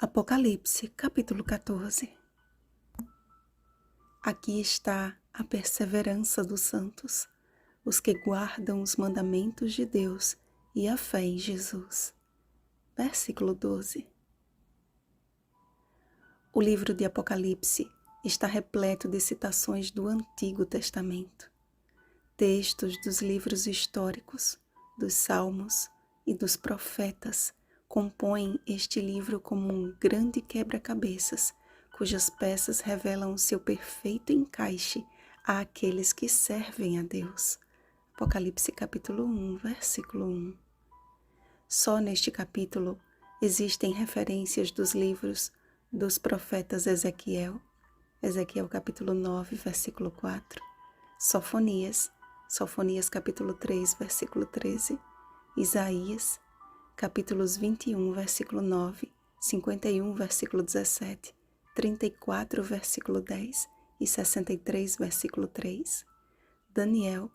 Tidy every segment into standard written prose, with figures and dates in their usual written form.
Apocalipse, capítulo 14. Aqui está a perseverança dos santos, os que guardam os mandamentos de Deus e a fé em Jesus. Versículo 12. O livro de Apocalipse está repleto de citações do Antigo Testamento, textos dos livros históricos, dos Salmos e dos Profetas compõem este livro como um grande quebra-cabeças, cujas peças revelam o seu perfeito encaixe àqueles que servem a Deus. Apocalipse capítulo 1, versículo 1. Só neste capítulo existem referências dos livros dos profetas Ezequiel capítulo 9, versículo 4, Sofonias capítulo 3, versículo 13, Isaías, capítulos 21, versículo 9, 51, versículo 17, 34, versículo 10 e 63, versículo 3, Daniel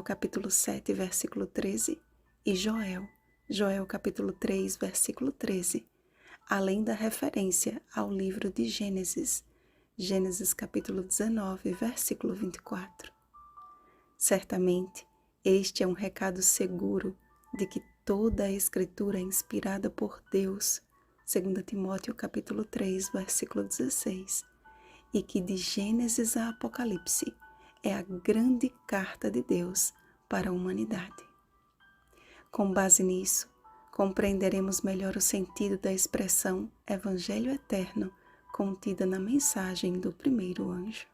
capítulo 7, versículo 13 e Joel capítulo 3, versículo 13, além da referência ao livro de Gênesis capítulo 19, versículo 24. Certamente, este é um recado seguro de que toda a Escritura é inspirada por Deus, 2 Timóteo capítulo 3, versículo 16, e que de Gênesis a Apocalipse é a grande carta de Deus para a humanidade. Com base nisso, compreenderemos melhor o sentido da expressão Evangelho Eterno contida na mensagem do primeiro anjo.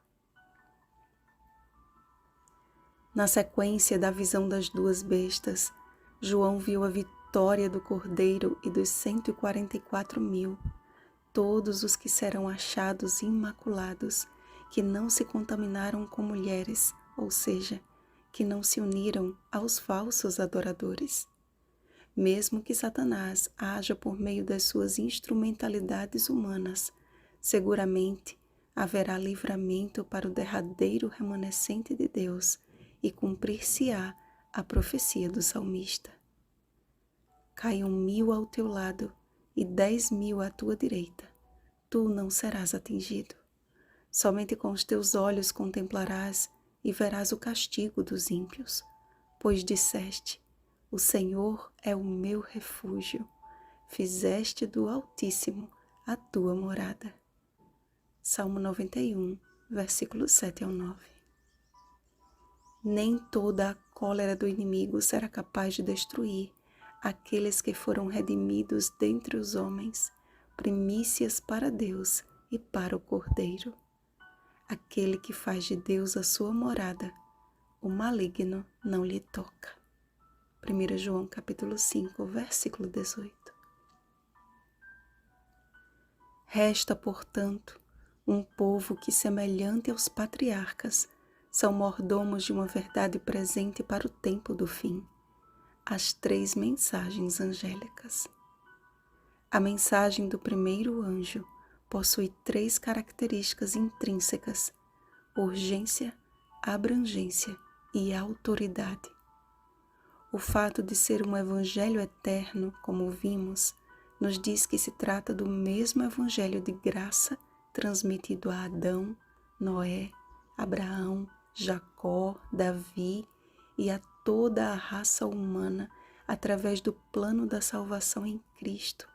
Na sequência da visão das duas bestas, João viu a vitória do Cordeiro e dos 144.000, todos os que serão achados imaculados, que não se contaminaram com mulheres, ou seja, que não se uniram aos falsos adoradores. Mesmo que Satanás haja por meio das suas instrumentalidades humanas, seguramente haverá livramento para o derradeiro remanescente de Deus e cumprir-se-á a profecia do salmista. Caiam 1.000 ao teu lado e 10.000 à tua direita, tu não serás atingido. Somente com os teus olhos contemplarás e verás o castigo dos ímpios, pois disseste: o Senhor é o meu refúgio, fizeste do Altíssimo a tua morada. Salmo 91, versículos 7 ao 9. Nem toda a cólera do inimigo será capaz de destruir aqueles que foram redimidos dentre os homens, primícias para Deus e para o Cordeiro. Aquele que faz de Deus a sua morada, o maligno não lhe toca. 1 João capítulo 5, versículo 18. Resta, portanto, um povo que, semelhante aos patriarcas, são mordomos de uma verdade presente para o tempo do fim, as 3 mensagens angélicas. A mensagem do primeiro anjo possui 3 características intrínsecas: urgência, abrangência e autoridade. O fato de ser um evangelho eterno, como vimos, nos diz que se trata do mesmo evangelho de graça transmitido a Adão, Noé, Abraão, Jacó, Davi e a toda a raça humana através do plano da salvação em Cristo,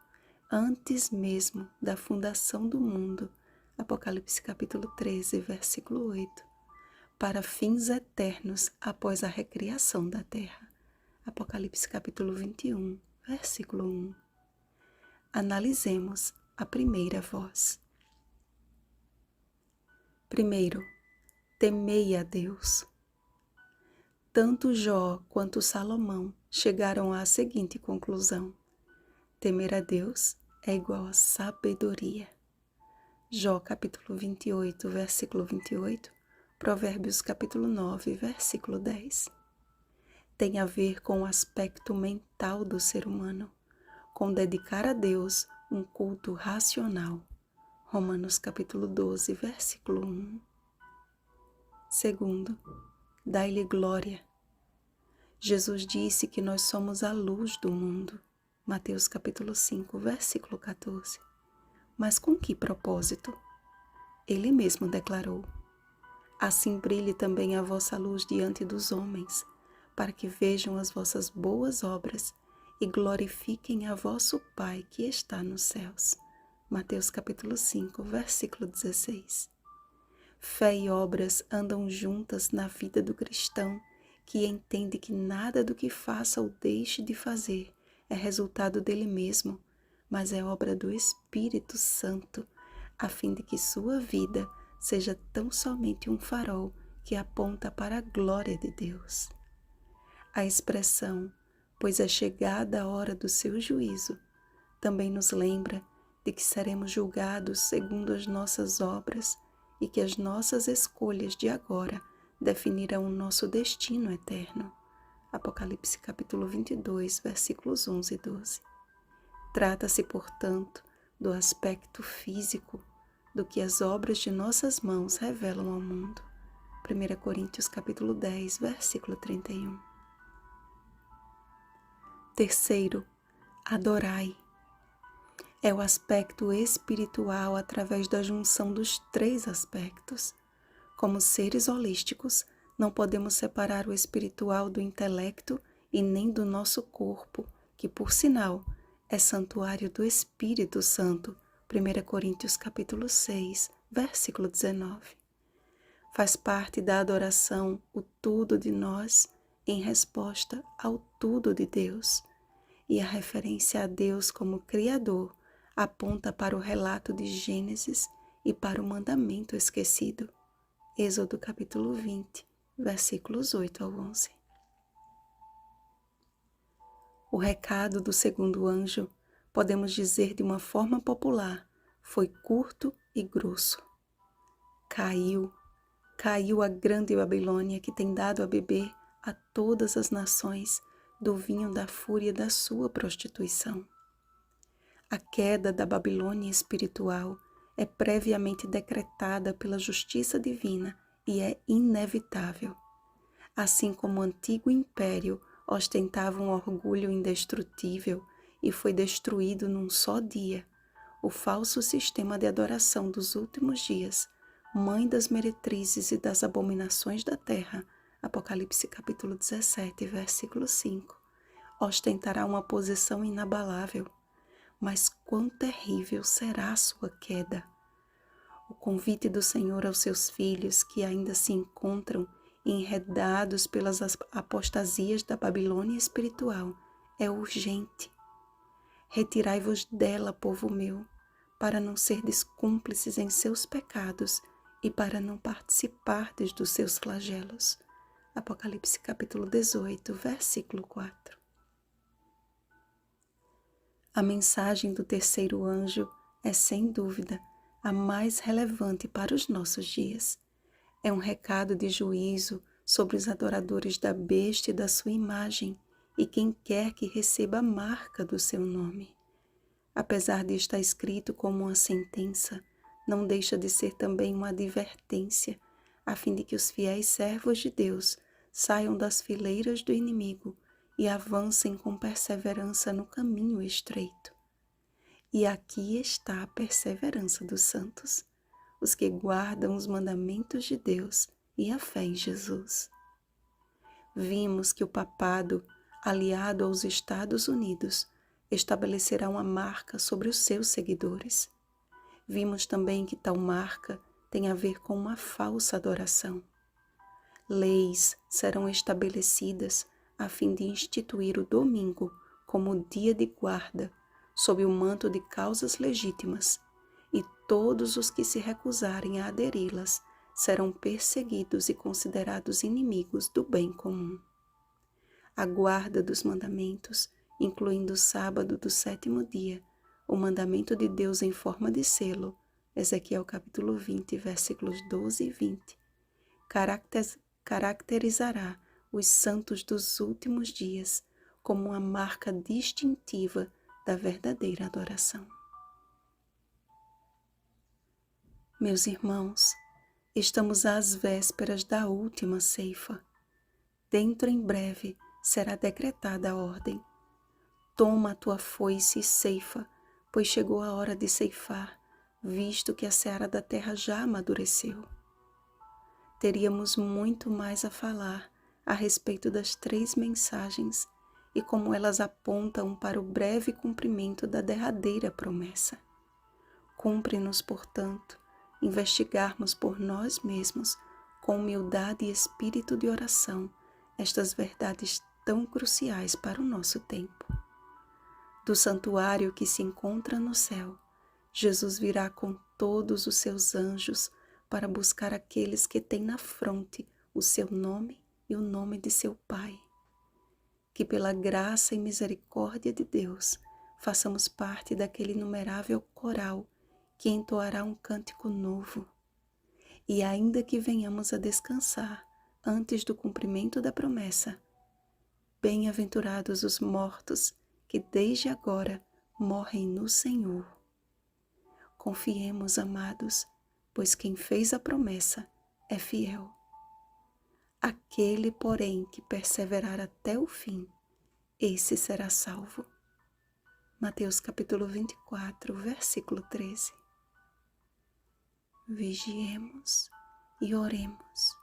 antes mesmo da fundação do mundo, Apocalipse capítulo 13, versículo 8, para fins eternos após a recriação da terra, Apocalipse capítulo 21, versículo 1. Analisemos a primeira voz. Primeiro, temei a Deus. Tanto Jó quanto Salomão chegaram à seguinte conclusão: temer a Deus é igual a sabedoria. Jó capítulo 28, versículo 28, Provérbios capítulo 9, versículo 10. Tem a ver com o aspecto mental do ser humano, com dedicar a Deus um culto racional. Romanos capítulo 12, versículo 1. Segundo, dai-lhe glória. Jesus disse que nós somos a luz do mundo. Mateus capítulo 5, versículo 14. Mas com que propósito? Ele mesmo declarou: assim brilhe também a vossa luz diante dos homens, para que vejam as vossas boas obras e glorifiquem a vosso Pai que está nos céus. Mateus capítulo 5, versículo 16. Fé e obras andam juntas na vida do cristão, que entende que nada do que faça ou deixe de fazer é resultado dele mesmo, mas é obra do Espírito Santo, a fim de que sua vida seja tão somente um farol que aponta para a glória de Deus. A expressão, pois é chegada a hora do seu juízo, também nos lembra de que seremos julgados segundo as nossas obras e que as nossas escolhas de agora definirão o nosso destino eterno. Apocalipse capítulo 22, versículos 11 e 12. Trata-se, portanto, do aspecto físico do que as obras de nossas mãos revelam ao mundo. 1 Coríntios capítulo 10, versículo 31. Terceiro, adorai. É o aspecto espiritual através da junção dos três aspectos. Como seres holísticos, não podemos separar o espiritual do intelecto e nem do nosso corpo, que, por sinal, é santuário do Espírito Santo. 1 Coríntios capítulo 6, versículo 19. Faz parte da adoração o tudo de nós em resposta ao tudo de Deus. E a referência a Deus como Criador aponta para o relato de Gênesis e para o mandamento esquecido. Êxodo capítulo 20, versículos 8 ao 11. O recado do segundo anjo, podemos dizer de uma forma popular, foi curto e grosso. Caiu a grande Babilônia que tem dado a beber a todas as nações do vinho da fúria da sua prostituição. A queda da Babilônia espiritual é previamente decretada pela justiça divina e é inevitável. Assim como o antigo império ostentava um orgulho indestrutível e foi destruído num só dia, o falso sistema de adoração dos últimos dias, mãe das meretrizes e das abominações da terra, Apocalipse capítulo 17, versículo 5, ostentará uma posição inabalável. Mas quão terrível será a sua queda! O convite do Senhor aos seus filhos que ainda se encontram enredados pelas apostasias da Babilônia espiritual é urgente. Retirai-vos dela, povo meu, para não serdes cúmplices em seus pecados e para não participardes dos seus flagelos. Apocalipse capítulo 18, versículo 4. A mensagem do terceiro anjo é, sem dúvida, a mais relevante para os nossos dias. É um recado de juízo sobre os adoradores da besta e da sua imagem e quem quer que receba a marca do seu nome. Apesar de estar escrito como uma sentença, não deixa de ser também uma advertência, a fim de que os fiéis servos de Deus saiam das fileiras do inimigo e avancem com perseverança no caminho estreito. E aqui está a perseverança dos santos, os que guardam os mandamentos de Deus e a fé em Jesus. Vimos que o papado, aliado aos Estados Unidos, estabelecerá uma marca sobre os seus seguidores. Vimos também que tal marca tem a ver com uma falsa adoração. Leis serão estabelecidas a fim de instituir o domingo como dia de guarda, sob o manto de causas legítimas, e todos os que se recusarem a aderi-las serão perseguidos e considerados inimigos do bem comum. A guarda dos mandamentos, incluindo o sábado do sétimo dia, o mandamento de Deus em forma de selo, Ezequiel capítulo 20, versículos 12 e 20, caracterizará os santos dos últimos dias como uma marca distintiva da verdadeira adoração. Meus irmãos, estamos às vésperas da última ceifa. Dentro em breve será decretada a ordem. Toma a tua foice e ceifa, pois chegou a hora de ceifar, visto que a seara da terra já amadureceu. Teríamos muito mais a falar a respeito das 3 mensagens e como elas apontam para o breve cumprimento da derradeira promessa. Cumpre-nos, portanto, investigarmos por nós mesmos, com humildade e espírito de oração, estas verdades tão cruciais para o nosso tempo. Do santuário que se encontra no céu, Jesus virá com todos os seus anjos para buscar aqueles que têm na fronte o seu nome e o nome de seu Pai. Que pela graça e misericórdia de Deus, façamos parte daquele inumerável coral que entoará um cântico novo. E ainda que venhamos a descansar antes do cumprimento da promessa, bem-aventurados os mortos que desde agora morrem no Senhor. Confiemos, amados, pois quem fez a promessa é fiel. Aquele, porém, que perseverar até o fim, esse será salvo. Mateus capítulo 24, versículo 13. Vigiemos e oremos.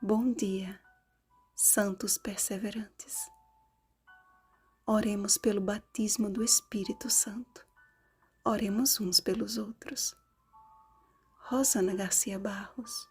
Bom dia, santos perseverantes. Oremos pelo batismo do Espírito Santo. Oremos uns pelos outros. Rosana Garcia Barros.